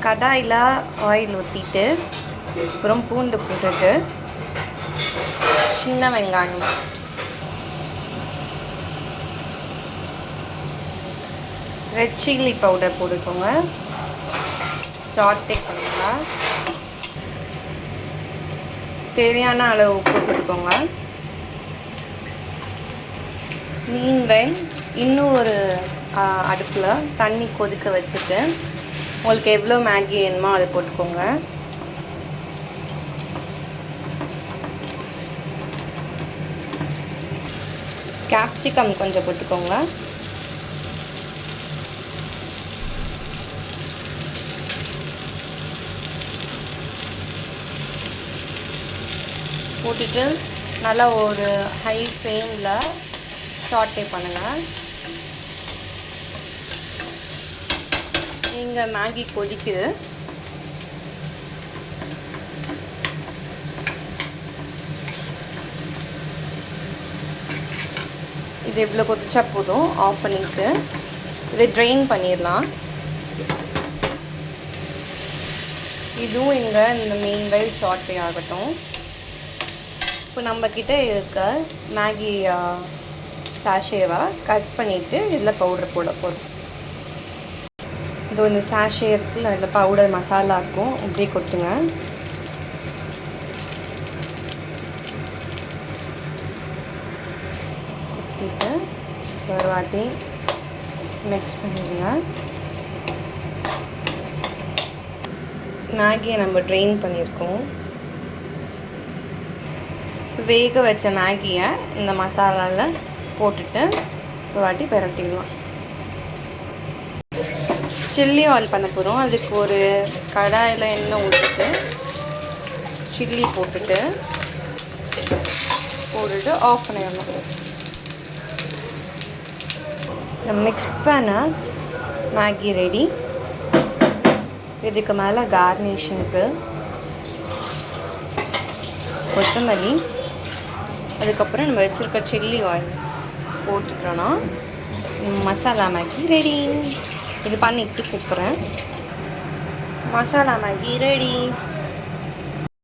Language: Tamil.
கடாயில் ஆயில் ஊற்றிட்டு அப்புறம் பூண்டு போட்டுட்டு சின்ன வெங்காயம் ரெட் சில்லி பவுடர் போட்டுக்கோங்க. சாட்டே பண்ணுங்க. தேவையான அளவு உப்பு போட்டுக்கோங்க. மீன்வெல் இன்னும் ஒரு அடுப்பில் தண்ணி கொதிக்க வச்சுட்டு உங்களுக்கு எவ்வளோ மேகி வேணுமோ அதை போட்டுக்கோங்க. கேப்சிகம் கொஞ்சம் போட்டுக்கோங்க. போட்டுட்டு நல்லா ஒரு ஹை ஃப்ளேமில் சாட்டே பண்ணுங்கள். இங்கே மேகி கொதிக்குது. இது இவ்வளோ கொதிச்சா போதும். ஆஃப் பண்ணிவிட்டு இதை ட்ரெயின் பண்ணிடலாம். இதுவும் இங்கே இந்த மீன்வெல் சாட்டே ஆகட்டும். இப்போ நம்மக்கிட்ட இருக்க மேகி சாஷேவை கட் பண்ணிவிட்டு இதில் பவுடர் போட போகிறோம். இது இந்த சாஷே இருக்குல்ல, இதில் பவுடர் மசாலா இருக்கும், இப்படி கொட்டுங்க. கொட்டிட்டு ஒரு வாட்டி மிக்ஸ் பண்ணிடுங்க. மேகியை நம்ம ட்ரெயின் பண்ணியிருக்கோம். வேக வச்ச மேகியை இந்த மசாலாவில் போட்டுட்டு ஒரு வாட்டி பிரட்டிடலாம். சில்லி ஆயில் பண்ண போகிறோம். அதுக்கு ஒரு கடாயில் எண்ணெய் ஊற்றிட்டு சில்லி போட்டுட்டு ஆஃப் பண்ணிடணும். மிக்ஸ் பண்ண மேகி ரெடி. இதுக்கு மேலே கார்னிஷிங்க்கு கொத்தமல்லி, அதுக்கப்புறம் நம்ம வச்சுருக்க சில்லி ஆயில் போட்டுட்டோன்னா மசாலா மேகி ரெடி. இது பண்ணிட்டு கூப்பிட்றேன். Masala Maggi ready.